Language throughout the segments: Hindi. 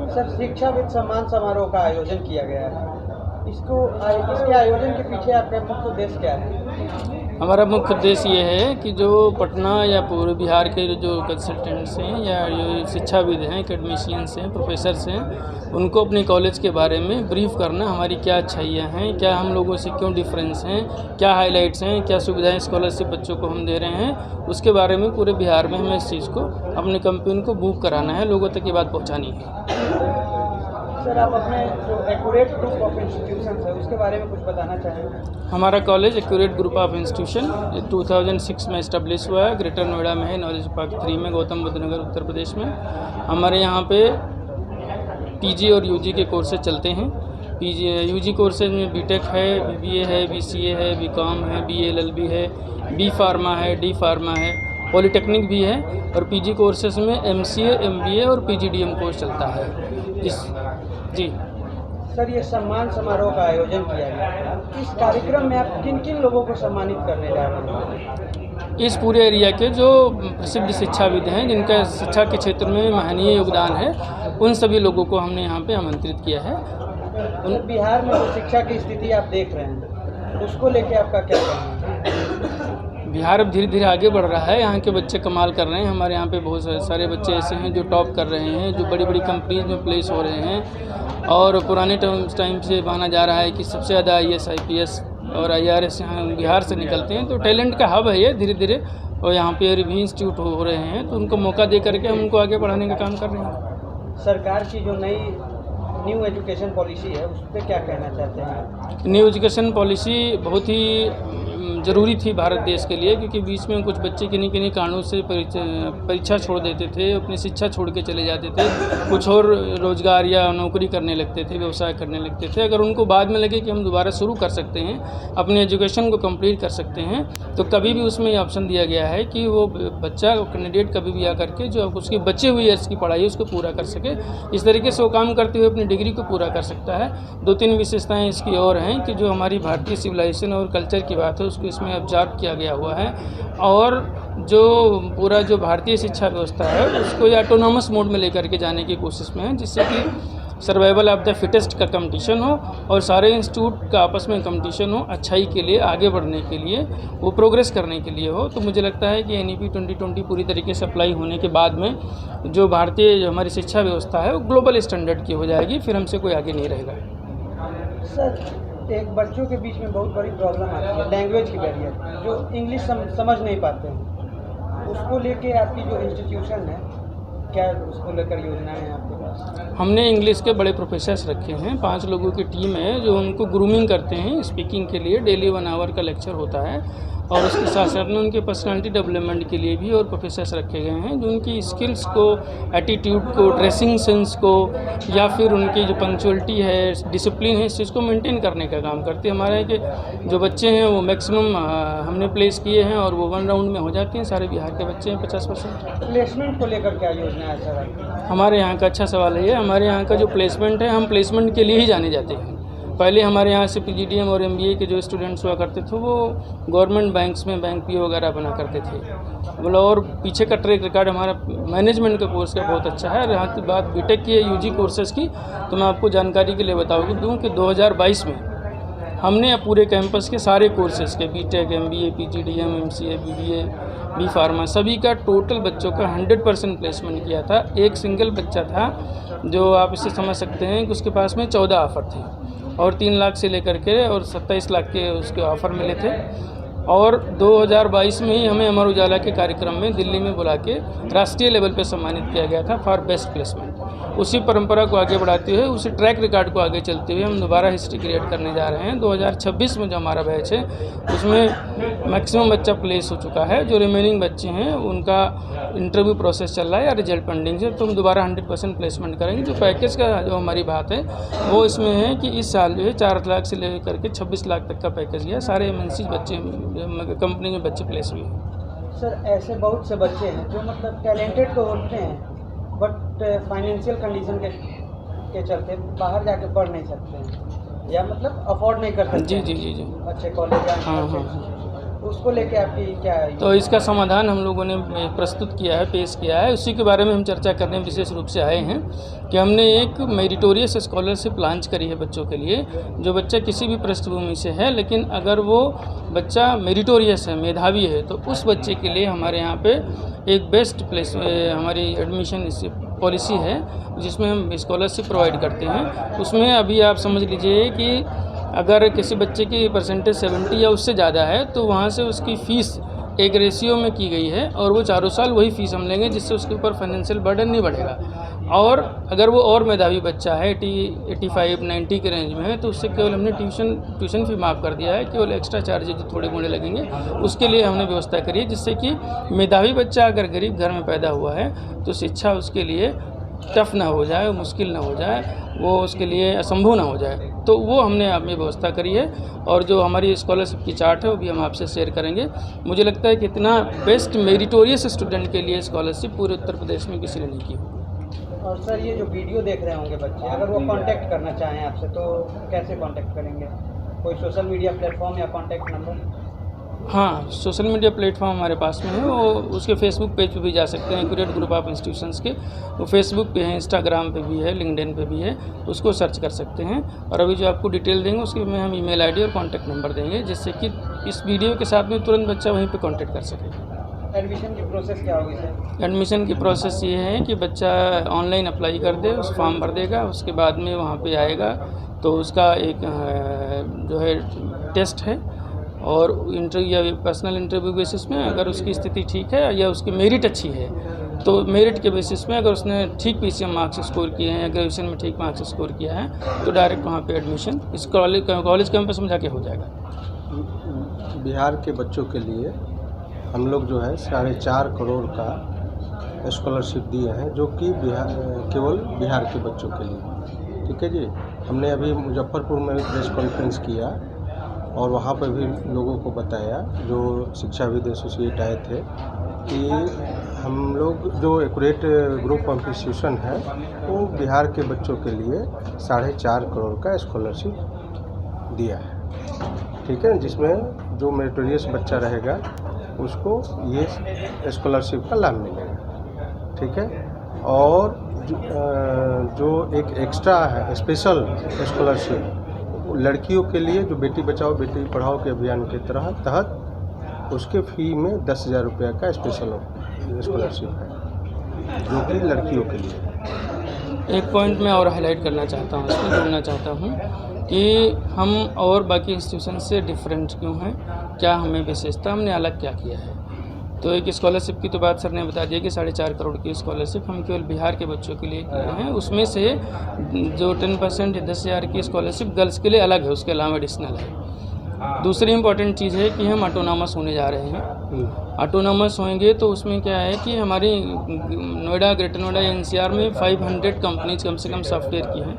सर, शिक्षाविद सम्मान समारोह का आयोजन किया गया है। इसके आयोजन के पीछे आपका मुख्य उद्देश्य क्या है? हमारा मुख्य उद्देश्य ये है कि जो पटना या पूर्व बिहार के जो कंसल्टेंट्स हैं या जो शिक्षाविद हैं, एकेडमिशियंस हैं, प्रोफेसर्स हैं, उनको अपने कॉलेज के बारे में ब्रीफ करना, हमारी क्या अच्छाइयाँ हैं, क्या हम लोगों से क्यों डिफरेंस हैं, क्या हाइलाइट्स हैं, क्या सुविधाएं स्कॉलरशिप बच्चों को हम दे रहे हैं, उसके बारे में पूरे बिहार में हमें इस चीज़ को अपने कंपनी को बुक कराना है, लोगों तक ये बात पहुँचानी है। सर, आप अपने जो एक्यूरेट ग्रुप ऑफ इंस्टीट्यूशंस है उसके बारे में कुछ बताना चाहेंगे? हमारा college accurate group of institution 2006 में इस्टेब्लिश हुआ है। ग्रेटर नोएडा में है, नॉलेज पार्क 3 में, गौतम बुद्ध नगर उत्तर प्रदेश में। हमारे यहाँ पे पीजी और यूजी के कोर्सेज चलते हैं। यूजी कोर्सेज में बीटेक है, बीबीए है, बीसीए है, बीकॉम है, बीएलएलबी है, बी फार्मा है, डी फार्मा है, पॉलीटेक्निक भी है, और पीजी कोर्सेज में एमसीए, एमबीए और पीजीडीएम कोर्स चलता है। जी सर, ये सम्मान समारोह का आयोजन किया गया, इस कार्यक्रम में आप किन किन लोगों को सम्मानित करने जा रहे हैं? इस पूरे एरिया के जो प्रसिद्ध शिक्षाविद हैं, जिनका शिक्षा के क्षेत्र में महनीय योगदान है, उन सभी लोगों को हमने यहाँ पे आमंत्रित किया है। बिहार में जो शिक्षा की स्थिति आप देख रहे हैं, उसको लेके आपका क्या कहना है? बिहार अब धीरे धीरे आगे बढ़ रहा है। यहाँ के बच्चे कमाल कर रहे हैं। हमारे यहाँ पे बहुत सारे बच्चे ऐसे हैं जो टॉप कर रहे हैं, जो बड़ी बड़ी कंपनीज में प्लेस हो रहे हैं, और पुराने टाइम से माना जा रहा है कि सबसे ज़्यादा IAS IPS और IRS यहाँ बिहार से निकलते हैं। तो टैलेंट का हब है ये धीरे धीरे, और यहाँ पे भी इंस्टीट्यूट हो रहे हैं, तो उनको मौका दे करके हम उनको आगे बढ़ाने का काम कर रहे हैं। सरकार की जो न्यू एजुकेशन पॉलिसी है उस पर क्या कहना चाहते हैं? न्यू एजुकेशन पॉलिसी बहुत ही ज़रूरी थी भारत देश के लिए, क्योंकि बीच में कुछ बच्चे किन्हीं कारणों से परीक्षा छोड़ देते थे, अपनी शिक्षा छोड़ के चले जाते थे, कुछ और रोज़गार या नौकरी करने लगते थे, व्यवसाय करने लगते थे। अगर उनको बाद में लगे कि हम दोबारा शुरू कर सकते हैं, अपने एजुकेशन को कंप्लीट कर सकते हैं, तो कभी भी उसमें ऑप्शन दिया गया है कि वो बच्चा कैंडिडेट कभी भी आकर के जो उसकी बचे हुए ईयर्स की पढ़ाई है उसको पूरा कर सके। इस तरीके से वो काम करते हुए अपनी डिग्री को पूरा कर सकता है। 2-3 विशेषताएँ इसकी और हैं कि जो हमारी भारतीय सिविलाइजेशन और कल्चर की बात है उसको इसमें ऑब्जर्व किया गया हुआ है, और जो पूरा जो भारतीय शिक्षा व्यवस्था है उसको ये ऑटोनॉमस मोड में लेकर के जाने की कोशिश में है, जिससे कि सर्वाइवल ऑफ द फिटेस्ट का कंपटीशन हो और सारे इंस्टीट्यूट का आपस में कंपटीशन हो, अच्छाई के लिए, आगे बढ़ने के लिए, वो प्रोग्रेस करने के लिए हो। तो मुझे लगता है कि NEP 2020 पूरी तरीके से अप्लाई होने के बाद में जो भारतीय जो हमारी शिक्षा व्यवस्था है वो ग्लोबल स्टैंडर्ड की हो जाएगी, फिर हमसे कोई आगे नहीं रहेगा। सर, एक बच्चों के बीच में बहुत बड़ी प्रॉब्लम आती है, लैंग्वेज की बैरियर, जो इंग्लिश समझ नहीं पाते हैं, उसको लेके आपकी जो इंस्टीट्यूशन है, क्या उसको लेकर योजनाएं हैं आपके पास? हमने इंग्लिश के बड़े प्रोफेसर्स रखे हैं, 5 लोगों की टीम है जो उनको ग्रूमिंग करते हैं स्पीकिंग के लिए। डेली 1 आवर का लेक्चर होता है, और उसके साथ साथ में उनके पर्सनालिटी डेवलपमेंट के लिए भी और प्रोफेसर्स रखे गए हैं जो उनकी स्किल्स को, एटीट्यूड को, ड्रेसिंग सेंस को, या फिर उनकी जो पंक्चुअलिटी है, डिसिप्लिन है, इस चीज़ को मेंटेन करने का काम करते हैं। हमारे के जो बच्चे हैं वो मैक्सिमम हमने प्लेस किए हैं, और वो 1 राउंड में हो जाते हैं। सारे बिहार के बच्चे हैं 50%। प्लेसमेंट को लेकर क्या योजना है सर? हमारे यहाँ का अच्छा सवाल है ये। हमारे यहाँ का जो प्लेसमेंट है, हम प्लेसमेंट के लिए ही जाने जाते हैं। पहले हमारे यहाँ से PGDM और MBA के जो स्टूडेंट्स हुआ करते थे वो गवर्नमेंट बैंक्स में बैंक PO वगैरह बना करते थे, मतलब। और पीछे का ट्रैक रिकॉर्ड हमारा मैनेजमेंट का कोर्स का बहुत अच्छा है। यहाँ की बात बीटेक की है, UG कोर्सेज़ की, तो मैं आपको जानकारी के लिए दूँ कि 2022 में हमने पूरे कैंपस के सारे कोर्सेज़ के B Tech, MBA, PGDM, MCA, BBA, B pharma, सभी का टोटल बच्चों का 100% प्लेसमेंट किया था। एक सिंगल बच्चा था जो आप इससे समझ सकते हैं कि उसके पास में 14 ऑफ़र थे, और 3 लाख से लेकर के और 27 लाख के उसके ऑफ़र मिले थे। और 2022 में ही हमें अमर उजाला के कार्यक्रम में दिल्ली में बुला के राष्ट्रीय लेवल पे सम्मानित किया गया था फॉर बेस्ट प्लेसमेंट। उसी परंपरा को आगे बढ़ाते हुए, उसी ट्रैक रिकॉर्ड को आगे चलते हुए हम दोबारा हिस्ट्री क्रिएट करने जा रहे हैं। 2026 में जो हमारा बैच है उसमें मैक्सिमम बच्चा प्लेस हो चुका है। जो रिमेनिंग बच्चे हैं उनका इंटरव्यू प्रोसेस चल रहा है या रिजल्ट पेंडिंग है, तो हम दोबारा 100% प्लेसमेंट करेंगे। जो पैकेज का जो हमारी बात है वो इसमें है कि इस साल जो है 4 लाख से लेकर के 26 लाख तक का पैकेज है। सारे MNC बच्चे कंपनी में बच्चे प्लेस हुए हैं। सर, ऐसे बहुत से बच्चे हैं जो मतलब टैलेंटेड तो होते हैं, बट फाइनेंशियल कंडीशन के चलते बाहर जाके पढ़ नहीं सकते हैं, या मतलब अफोर्ड नहीं कर सकते। जी। अच्छे कॉलेज, हाँ। उसको लेके आपकी क्या है? तो इसका समाधान हम लोगों ने प्रस्तुत किया है, पेश किया है। उसी के बारे में हम चर्चा करने विशेष रूप से आए हैं कि हमने एक मेरिटोरियस स्कॉलरशिप लॉन्च करी है बच्चों के लिए। जो बच्चा किसी भी पृष्ठभूमि से है, लेकिन अगर वो बच्चा मेरिटोरियस है, मेधावी है, तो उस बच्चे के लिए हमारे यहाँ पे एक बेस्ट प्लेस हमारी एडमिशन पॉलिसी है, जिसमें हम स्कॉलरशिप प्रोवाइड करते हैं। उसमें अभी आप समझ लीजिए कि अगर किसी बच्चे की परसेंटेज 70 या उससे ज़्यादा है, तो वहाँ से उसकी फ़ीस एक रेशियो में की गई है और वो चारों साल वही फ़ीस हम लेंगे, जिससे उसके ऊपर फाइनेंशियल बर्डन नहीं बढ़ेगा। और अगर वो और मेधावी बच्चा है 85-90 के रेंज में है, तो उससे केवल हमने ट्यूशन फ़ी माफ़ कर दिया है। केवल एक्स्ट्रा चार्जेज जो थोड़े मोड़े लगेंगे उसके लिए हमने व्यवस्था करी है, जिससे कि मेधावी बच्चा अगर गरीब घर में पैदा हुआ है तो शिक्षा उसके लिए टफ ना हो जाए, मुश्किल ना हो जाए, वो उसके लिए असंभव ना हो जाए। तो वो हमने आप में व्यवस्था करी है। और जो हमारी स्कॉलरशिप की चार्ट है वो भी हम आपसे शेयर करेंगे। मुझे लगता है कि इतना बेस्ट मेरिटोरियस स्टूडेंट के लिए स्कॉलरशिप पूरे उत्तर प्रदेश में किसी ने नहीं की होगी। और सर, ये जो वीडियो देख रहे होंगे बच्चे, अगर वो कांटेक्ट करना चाहें आपसे तो कैसे कांटेक्ट करेंगे? कोई सोशल मीडिया प्लेटफॉर्म या कांटेक्ट नंबर? हाँ, सोशल मीडिया प्लेटफॉर्म हमारे पास में है। वो उसके फेसबुक पेज पे भी जा सकते हैं, एक्यूरेट ग्रुप ऑफ इंस्टीट्यूशंस के। वो फेसबुक पे है, इंस्टाग्राम पे भी है, लिंक्डइन पे भी है, उसको सर्च कर सकते हैं। और अभी जो आपको डिटेल देंगे उसके में हम ईमेल आईडी और कॉन्टैक्ट नंबर देंगे, जिससे कि इस वीडियो के साथ में तुरंत बच्चा वहीं पे कॉन्टैक्ट कर सके। एडमिशन की प्रोसेस क्या होगी सर? एडमिशन की प्रोसेस ये है कि बच्चा ऑनलाइन अप्लाई कर दे, उस फॉर्म भर देगा, उसके बाद में वहाँ पे आएगा तो उसका एक जो है टेस्ट है, और इंटरव्यू या पर्सनल इंटरव्यू बेसिस में अगर उसकी स्थिति ठीक है या उसकी मेरिट अच्छी है, तो मेरिट के बेसिस में अगर उसने ठीक पीसीएम मार्क्स स्कोर किए हैं या ग्रेजुएशन में ठीक मार्क्स स्कोर किया है, तो डायरेक्ट वहाँ पे एडमिशन इस कॉलेज कैंपस में जाके हो जाएगा। बिहार के बच्चों के लिए हम लोग जो है 4.5 करोड़ का स्कॉलरशिप दिए हैं, जो कि केवल बिहार के बच्चों के लिए। ठीक है जी। हमने अभी मुजफ्फरपुर में प्रेस कॉन्फ्रेंस किया और वहाँ पर भी लोगों को बताया, जो शिक्षाविद एसोसिएट आए थे, कि हम लोग जो एक्यूरेट ग्रुप ऑफ इंस्टीट्यूशन है वो बिहार के बच्चों के लिए 4.5 करोड़ का स्कॉलरशिप दिया है। ठीक है, जिसमें जो मेरिटोरियस बच्चा रहेगा उसको ये स्कॉलरशिप का लाभ मिलेगा। ठीक है। और जो एक एक्स्ट्रा है स्पेशल स्कॉलरशिप लड़कियों के लिए, जो बेटी बचाओ बेटी पढ़ाओ के अभियान के तहत उसके फ़ी में 10,000 रुपये का स्पेशल स्कॉलरशिप है, जो कि लड़कियों के लिए। एक पॉइंट मैं और हाईलाइट करना चाहता हूँ, इसमें जोड़ना चाहता हूँ कि हम और बाकी इंस्टीट्यूशन से डिफरेंट क्यों हैं, क्या हमें विशेषता, हमने अलग क्या किया है। तो एक स्कॉलरशिप की तो बात सर ने बता दिया कि 4.5 करोड़ की स्कॉलरशिप हम केवल बिहार के बच्चों के लिए किए हैं। उसमें से जो 10% या 10,000 की स्कॉलरशिप गर्ल्स के लिए अलग है, उसके अलावा एडिशनल है। दूसरी इंपॉर्टेंट चीज़ है कि हम ऑटोनॉमस होने जा रहे हैं। ऑटोनॉमस होंगे तो उसमें क्या है कि हमारी नोएडा, ग्रेटर नोएडा, एनसीआर में 500 कंपनीज कम से कम सॉफ्टवेयर की हैं।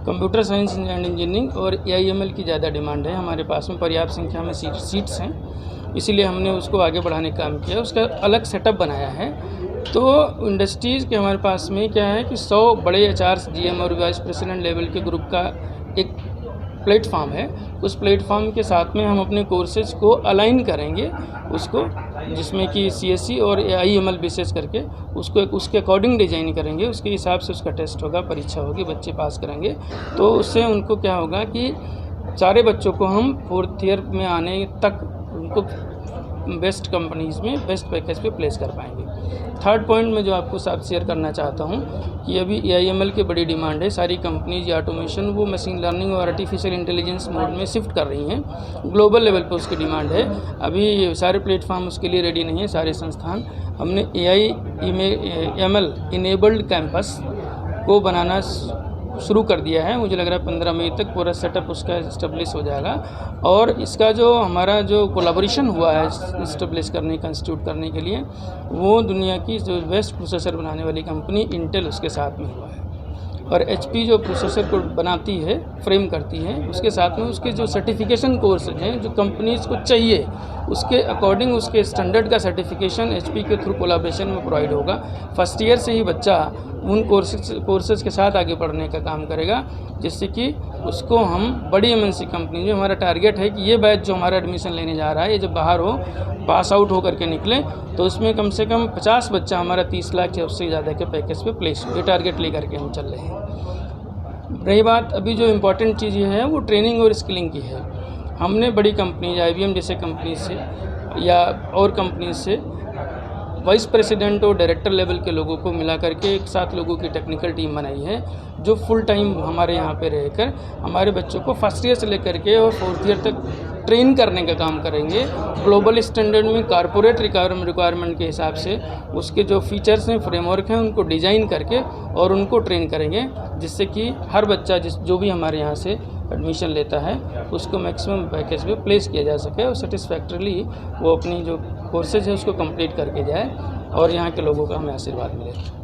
कंप्यूटर साइंस एंड इंजीनियरिंग और AIML की ज़्यादा डिमांड है। हमारे पास में पर्याप्त संख्या में सीट्स हैं, इसीलिए हमने उसको आगे बढ़ाने का काम किया, उसका अलग सेटअप बनाया है। तो इंडस्ट्रीज़ के हमारे पास में क्या है कि 100 बड़े HRs, GM और वाइस प्रेसिडेंट लेवल के ग्रुप का एक प्लेटफॉर्म है। उस प्लेटफॉर्म के साथ में हम अपने कोर्सेज को अलाइन करेंगे उसको, जिसमें कि CSE और AIML विशेष करके उसको उसके अकॉर्डिंग डिज़ाइन करेंगे। उसके हिसाब से उसका टेस्ट होगा, परीक्षा होगी, बच्चे पास करेंगे। तो उससे उनको क्या होगा कि सारे बच्चों को हम 4th ईयर में आने तक उनको बेस्ट कंपनीज़ में बेस्ट पैकेज पे प्लेस कर पाएंगे। थर्ड पॉइंट में जो आपको साथ शेयर करना चाहता हूँ कि अभी AIML की बड़ी डिमांड है। सारी कंपनीज या ऑटोमेशन वो मशीन लर्निंग और आर्टिफिशियल इंटेलिजेंस मोड में शिफ्ट कर रही हैं। ग्लोबल लेवल पे उसकी डिमांड है। अभी सारे प्लेटफॉर्म उसके लिए रेडी नहीं है, सारे संस्थान। हमने AIML इनेबल्ड कैंपस को बनाना शुरू कर दिया है। मुझे लग रहा है 15 मई तक पूरा सेटअप उसका इस्टेब्लिश हो जाएगा। और इसका जो हमारा जो कोलैबोरेशन हुआ है इस्टेब्लिश करने का, इंस्टीट्यूट करने के लिए, वो दुनिया की जो बेस्ट प्रोसेसर बनाने वाली कंपनी इंटेल उसके साथ में हुआ है। और HP जो प्रोसेसर को बनाती है, फ्रेम करती है, उसके साथ में उसके जो सर्टिफिकेशन कोर्स हैं जो कंपनीज़ को चाहिए उसके अकॉर्डिंग उसके स्टैंडर्ड का सर्टिफिकेशन HP के थ्रू कोलैबोरेशन में प्रोवाइड होगा। फर्स्ट ईयर से ही बच्चा उन कोर्सेज़ के साथ आगे पढ़ने का काम करेगा, जिससे कि उसको हम बड़ी MNC कंपनी, जो हमारा टारगेट है कि ये बैच जो हमारा एडमिशन लेने जा रहा है, ये जब बाहर हो, पास आउट हो करके निकले, तो उसमें कम से कम 50 बच्चा हमारा 30 लाख या उससे ज़्यादा के पैकेज पे प्लेस हो। ये टारगेट लेकर के हम चल रहे हैं। रही बात अभी जो इम्पोर्टेंट चीज़ ये है वो ट्रेनिंग और स्किलिंग की है। हमने बड़ी कंपनी IBM जैसे कंपनी से या और कंपनी से वाइस प्रेसिडेंट और डायरेक्टर लेवल के लोगों को मिला करके एक 7 लोगों की टेक्निकल टीम बनाई है, जो फुल टाइम हमारे यहाँ पे रहकर हमारे बच्चों को फर्स्ट ईयर से लेकर के और 4th ईयर तक ट्रेन करने का काम करेंगे। ग्लोबल स्टैंडर्ड में कॉर्पोरेट रिक्वायरमेंट के हिसाब से उसके जो फीचर्स हैं, फ्रेमवर्क हैं, उनको डिज़ाइन करके और उनको ट्रेन करेंगे, जिससे कि हर बच्चा जो भी हमारे यहाँ से एडमिशन लेता है उसको मैक्सिमम पैकेज पे प्लेस किया जा सके और सेटिस्फैक्टरली वो अपनी जो कोर्सेज है उसको कंप्लीट करके जाए और यहाँ के लोगों का हमें आशीर्वाद मिले।